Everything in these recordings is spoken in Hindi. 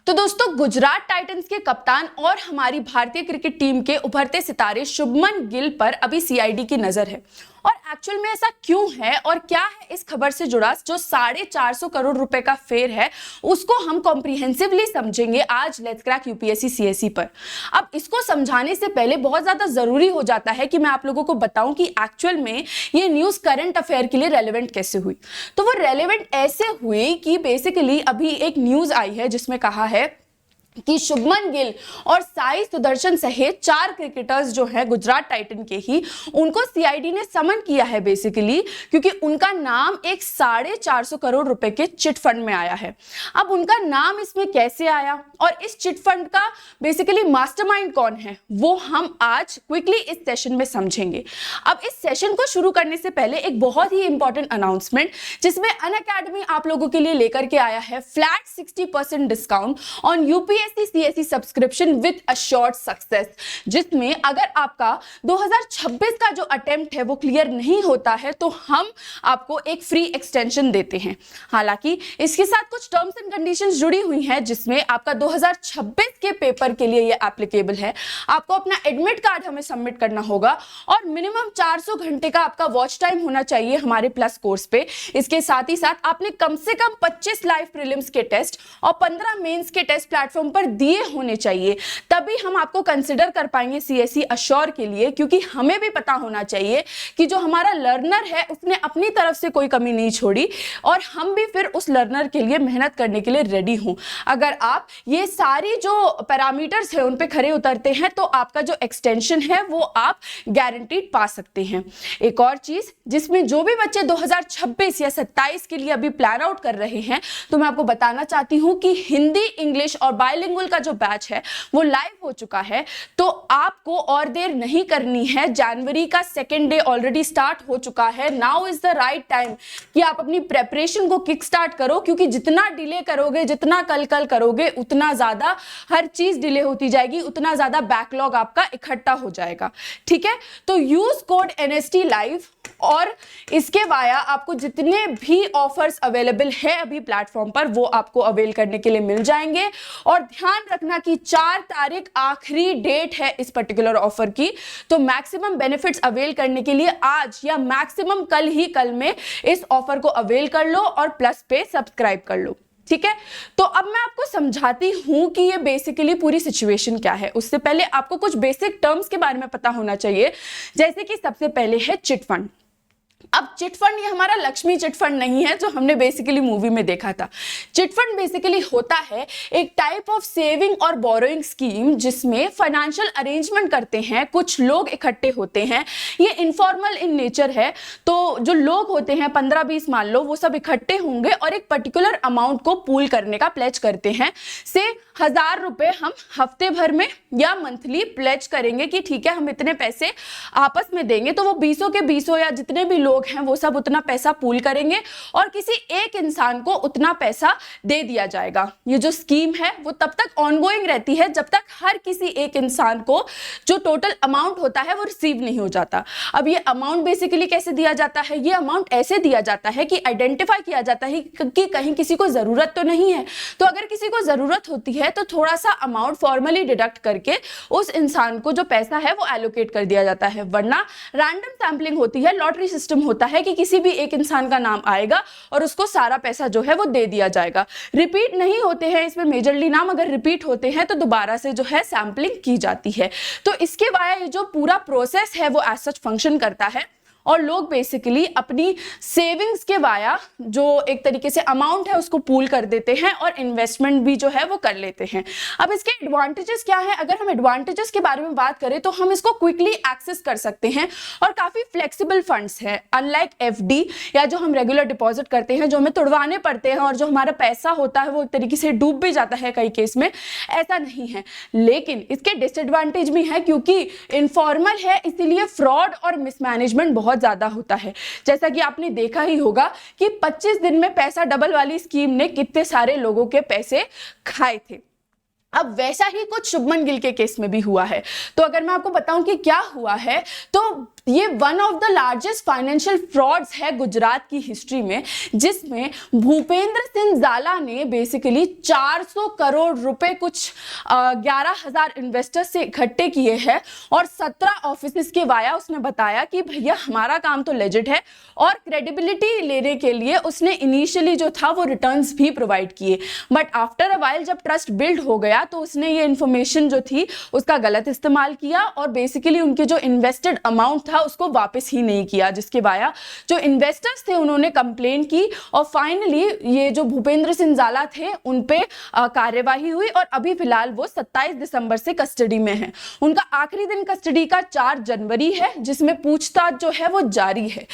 तो दोस्तों, गुजरात टाइटंस के कप्तान और हमारी भारतीय क्रिकेट टीम के उभरते सितारे शुभमन गिल पर अभी सीआईडी की नजर है। और एक्चुअल में ऐसा क्यों है और क्या है इस खबर से जुड़ा जो 450 करोड़ रुपए का फेयर है, उसको हम कॉम्प्रिहेंसिवली समझेंगे आज लेट्स क्रैक यूपीएससी सीएसई पर। अब इसको समझाने से पहले बहुत ज्यादा जरूरी हो जाता है कि मैं आप लोगों को बताऊं कि एक्चुअल में ये न्यूज करंट अफेयर के लिए रेलेवेंट कैसे हुई। तो वो रेलेवेंट ऐसे हुई कि बेसिकली अभी एक न्यूज आई है जिसमें कहा है कि शुभमन गिल और साई सुदर्शन सहित 4 क्रिकेटर्स जो हैं गुजरात टाइटन के ही, उनको सीआईडी ने समन किया है बेसिकली क्योंकि उनका नाम एक 450 करोड़ रुपए के चिट फंड में आया है। अब उनका नाम इसमें कैसे आया और इस चिट फंड का बेसिकली मास्टरमाइंड कौन है, वो हम आज क्विकली इस सेशन में समझेंगे। अब इस सेशन को शुरू करने से पहले एक बहुत ही इंपॉर्टेंट अनाउंसमेंट, जिसमें अनअकैडमी आप लोगों के लिए लेकर के आया है flat 60% discount on UPSC CSE subscription with assured success, जिसमें अगर आपका 2026 का जो अटेम्प्ट है वो क्लियर नहीं होता है तो हम आपको एक फ्री एक्सटेंशन देते हैं। हालांकि इसके साथ कुछ टर्म्स एंड कंडीशंस जुड़ी हुई हैं, जिसमें आपका 2026 के पेपर के लिए ये एप्लीकेबल है। आपको अपना एडमिट कार्ड हमें सबमिट करना होगा और मिनिमम 400 घंटे का आपका वॉच टाइम होना चाहिए हमारे प्लस कोर्स पे। इसके साथ ही साथ आपने कम से कम 25 लाइव प्रीलिम्स के टेस्ट और 15 मेंस के टेस्ट प्लेटफॉर्म पर दिए होने चाहिए, तभी हम आपको कंसिडर कर पाएंगे सीएसई अश्योर के लिए। क्योंकि हमें भी पता होना चाहिए कि जो हमारा लर्नर है उसने अपनी तरफ से कोई कमी नहीं छोड़ी और हम भी फिर उस लर्नर के लिए मेहनत करने के लिए रेडी हूं। अगर आप ये सारी जो पैरामीटर्स है उन पे खरे उतरते हैं तो आपका जो एक्सटेंशन है वो आप गारंटीड पा सकते हैं। एक और चीज जिसमें जो भी बच्चे 2026 या 27 के लिए अभी प्लान आउट कर रहे हैं, तो मैं आपको बताना चाहती हूं कि हिंदी, इंग्लिश और बायलिंगुअल का जो बैच है वो लाइव हो चुका है। तो आपको और देर नहीं करनी है। जनवरी का 2nd डे ऑलरेडी स्टार्ट हो चुका है। Now is the right time कि आप अपनी प्रेपरेशन को किक स्टार्ट करो, क्योंकि जितना डिले करोगे, जितना कल करोगे, उतना ज्यादा हर चीज डिले होती जाएगी, उतना ज्यादा बैकलॉग आपका इकट्ठा हो जाएगा। ठीक है, तो यूज कोड NST लाइव और इसके वाया आपको जितने भी ऑफर्स अवेलेबल है अभी प्लेटफॉर्म पर वो आपको अवेल करने के लिए मिल जाएंगे। और ध्यान रखना कि 4 तारीख आखिरी डेट है इस पर्टिकुलर ऑफर की, तो मैक्सिमम बेनिफिट्स अवेल करने के लिए आज या मैक्सिमम कल में इस ऑफर को अवेल कर लो और प्लस पे सब्सक्राइब कर लो। ठीक है, तो अब मैं आपको समझाती हूं कि ये बेसिकली पूरी सिचुएशन क्या है। उससे पहले आपको कुछ बेसिक टर्म्स के बारे में पता होना चाहिए, जैसे कि सबसे पहले है चिट फंड। अब चिट फंड ये हमारा लक्ष्मी चिट फंड नहीं है जो हमने बेसिकली मूवी में देखा था। चिट फंड बेसिकली होता है एक टाइप ऑफ सेविंग और बोरोइंग स्कीम, जिसमें फाइनेंशियल अरेंजमेंट करते हैं कुछ लोग इकट्ठे होते हैं। ये इनफॉर्मल इन नेचर है, तो जो लोग होते हैं 15-20 मान लो, वो सब इकट्ठे होंगे और एक पर्टिकुलर अमाउंट को पूल करने का प्लेज करते हैं। से 1000 रुपए हम हफ्ते भर में या मंथली प्लेज करेंगे कि ठीक है हम इतने पैसे आपस में देंगे। तो वो 20 के 20 या जितने भी लोग हैं वो सब उतना पैसा पूल करेंगे और किसी एक इंसान को उतना पैसा दे दिया जाएगा। ये जो स्कीम है वो तब तक ऑनगोइंग रहती है जब तक हर किसी एक इंसान को जो टोटल अमाउंट होता है वो रिसीव नहीं हो जाता। अब ये अमाउंट बेसिकली कैसे दिया जाता है? ये अमाउंट ऐसे दिया जाता है कि आइडेंटिफाई किया जाता है कि कहीं किसी को जरूरत तो नहीं है। तो अगर किसी को जरूरत होती है तो थोड़ा सा अमाउंट फॉर्मली डिडक्ट करके उस इंसान को जो पैसा है वो एलोकेट कर दिया जाता है। वरना रैंडम सैम्पलिंग होती है, लॉटरी सिस्टम होता है कि किसी भी एक इंसान का नाम आएगा और उसको सारा पैसा जो है वो दे दिया जाएगा। रिपीट नहीं होते हैं इसमें मेजरली नाम, अगर रिपीट होते हैं तो दोबारा से जो है सैम्पलिंग की जाती है। तो इसके वाया ये जो पूरा प्रोसेस है वो एज सच फंक्शन करता है और लोग बेसिकली अपनी सेविंग्स के वाया जो एक तरीके से अमाउंट है उसको पूल कर देते हैं और इन्वेस्टमेंट भी जो है वो कर लेते हैं। अब इसके एडवांटेजेस क्या है? अगर हम एडवांटेजेस के बारे में बात करें तो हम इसको क्विकली एक्सेस कर सकते हैं और काफी फ्लेक्सिबल फंड्स हैं। अनलाइक FD या जो हम रेगुलर डिपॉजिट करते हैं जो हमें तुड़वाने पड़ते हैं और जो हमारा पैसा होता है वो एक तरीके से डूब भी जाता है कई केस में, ऐसा नहीं है। लेकिन इसके डिसएडवांटेज भी है क्योंकि इनफॉर्मल है, इसीलिए फ्रॉड और मिसमैनेजमेंट बहुत ज्यादा होता है। जैसा कि आपने देखा ही होगा कि 25 दिन में पैसा डबल वाली स्कीम ने कितने सारे लोगों के पैसे खाए थे। अब वैसा ही कुछ शुभमन गिल के केस में भी हुआ है। तो अगर मैं आपको बताऊं कि क्या हुआ है, तो ये one of the largest financial frauds है गुजरात की हिस्ट्री में, जिसमें भूपेंद्र सिंह ज़ाला ने बेसिकली 400 करोड़ रुपए कुछ 11,000 इन्वेस्टर्स से इकट्ठे किए हैं और 17 ऑफिसेस के वाया उसने बताया कि भैया हमारा काम तो लेजिट है, और क्रेडिबिलिटी लेने के लिए उसने इनिशियली जो था वो रिटर्न्स भी प्रोवाइड किए, बट आफ्टर अ वाइल जब ट्रस्ट बिल्ड हो गया तो उसने ये इन्फॉर्मेशन जो थी उसका गलत इस्तेमाल किया और बेसिकली उनके जो इन्वेस्टेड अमाउंट था उसको वापस ही नहीं किया, जिसके वाया जो इन्वेस्टर्स थे उन्होंने कंप्लेन की और फाइनली ये जो भूपेंद्र सिंह ज़ाला थे उन पे कार्यवाही हुई और अभी फिलहाल वो 27 दिसंबर से कस्टडी में है। उनका आखिरी दिन कस्टडी का 4 जनवरी है, जिसमें पूछताछ जो है वो जारी है।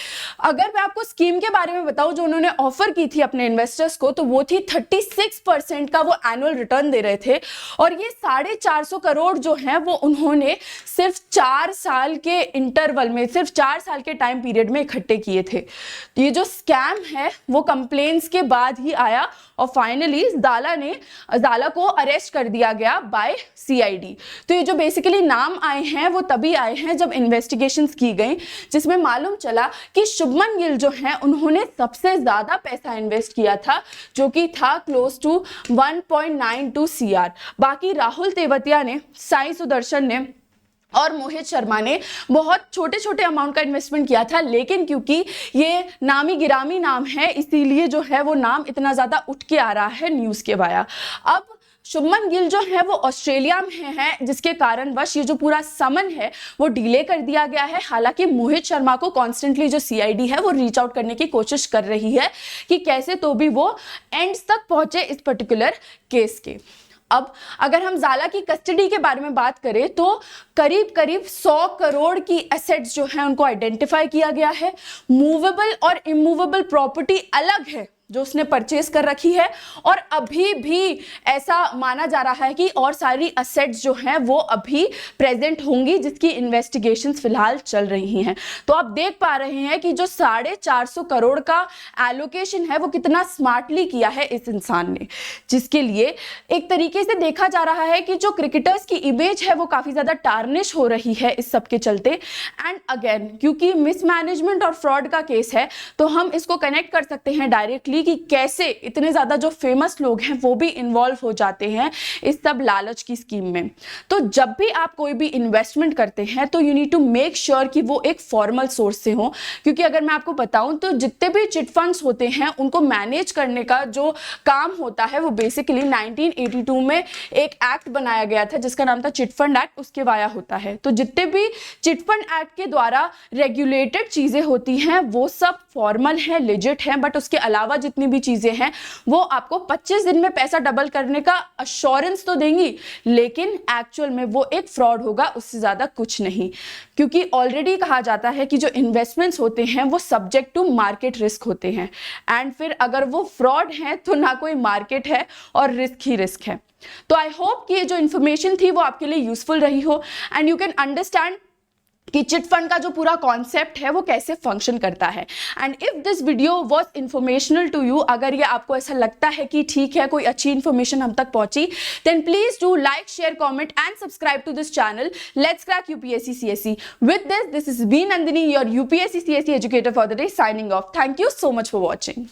अगर मैं आपको स्कीम के बारे में बताऊं जो उन्होंने ऑफर की थी अपने इन्वेस्टर्स को, तो वो थी 36% का वो एनुअल रिटर्न दे रहे थे और ये 450 करोड़ जो है वो उन्होंने सिर्फ 4 साल के इंटरवल में, सिर्फ 4 साल के टाइम पीरियड में इकट्ठे किए थे। ये जो स्कैम है वो कंप्लेंट्स के बाद ही आया और फाइनली ज़ाला को अरेस्ट कर दिया गया बाय सीआईडी। तो ये जो बेसिकली नाम आए हैं वो तभी आए हैं जब इन्वेस्टिगेशंस की गई, जिसमें मालूम चला कि शुभमन गिल जो हैं उन्होंने सबसे ज़्यादा पैसा इन्वेस्ट किया था, जो कि था क्लोज टू 1.92 CR। बाकी राहुल तेवतिया ने, साई सुदर्शन ने और मोहित शर्मा ने बहुत छोटे छोटे अमाउंट का इन्वेस्टमेंट किया था, लेकिन क्योंकि ये नामी गिरामी नाम है इसीलिए जो है वो नाम इतना ज़्यादा उठ के आ रहा है न्यूज़ के वाया। अब शुभमन गिल जो है वो ऑस्ट्रेलिया में है, जिसके कारणवश ये जो पूरा समन है वो डिले कर दिया गया है। हालांकि मोहित शर्मा को कॉन्स्टेंटली जो सीआईडी है वो रीच आउट करने की कोशिश कर रही है कि कैसे तो भी वो एंड्स तक पहुंचे इस पर्टिकुलर केस के। अब अगर हम ज़ाला की कस्टडी के बारे में बात करें तो करीब 100 करोड़ की एसेट्स जो हैं उनको आइडेंटिफाई किया गया है। मूवेबल और इमूवेबल प्रॉपर्टी अलग है जो उसने परचेज कर रखी है और अभी भी ऐसा माना जा रहा है कि और सारी असेट्स जो हैं वो अभी प्रेजेंट होंगी, जिसकी इन्वेस्टिगेशंस फिलहाल चल रही हैं। तो आप देख पा रहे हैं कि जो 450 करोड़ का एलोकेशन है वो कितना स्मार्टली किया है इस इंसान ने, जिसके लिए एक तरीके से देखा जा रहा है कि जो क्रिकेटर्स की इमेज है वो काफ़ी ज़्यादा टार्निश हो रही है इस सब के चलते। एंड अगेन क्योंकि मिसमैनेजमेंट और फ्रॉड का केस है तो हम इसको कनेक्ट कर सकते हैं डायरेक्टली कि कैसे इतने ज़्यादा जो फेमस लोग हैं वो भी इन्वॉल्व हो जाते हैं इस सब लालच की स्कीम में। तो जब भी आप कोई भी इन्वेस्टमेंट करते हैं तो you need to make sure कि वो एक फॉर्मल सोर्स से हो, क्योंकि अगर मैं आपको बताऊं तो जितने भी चिट फंड्स होते हैं उनको मैनेज करने का जो काम होता है वो बेसिकली 1982 में एक एक्ट बनाया गया था जिसका नाम था चिट फंड एक्ट, उसके वाया होता है। तो जितने भी चिट फंड एक्ट के द्वारा रेगुलेटेड चीज़ें होती हैं वो सब फॉर्मल है, लेजिट है, बट उसके अलावा जितनी भी चीजें हैं वो आपको 25 दिन में पैसा डबल करने का अश्योरेंस तो देंगी, लेकिन एक्चुअल में वो एक फ्रॉड होगा, उससे ज्यादा कुछ नहीं। क्योंकि ऑलरेडी कहा जाता है कि जो इन्वेस्टमेंट्स होते हैं वो सब्जेक्ट टू मार्केट रिस्क होते हैं, एंड फिर अगर वो फ्रॉड है तो ना कोई मार्केट है और रिस्क ही रिस्क है। तो आई होप कि ये जो इन्फॉर्मेशन थी वो आपके लिए यूजफुल रही हो एंड यू कैन अंडरस्टैंड कि चिट फंड का जो पूरा कॉन्सेप्ट है वो कैसे फंक्शन करता है। And if this video was informational to you, अगर ये आपको ऐसा लगता है कि ठीक है कोई अच्छी इन्फॉर्मेशन हम तक पहुंची, then please do like, share, comment and subscribe to this channel let's crack UPSC CSE। With this is B Nandini, your UPSC CSE educator for the day, signing off. Thank you so much for watching.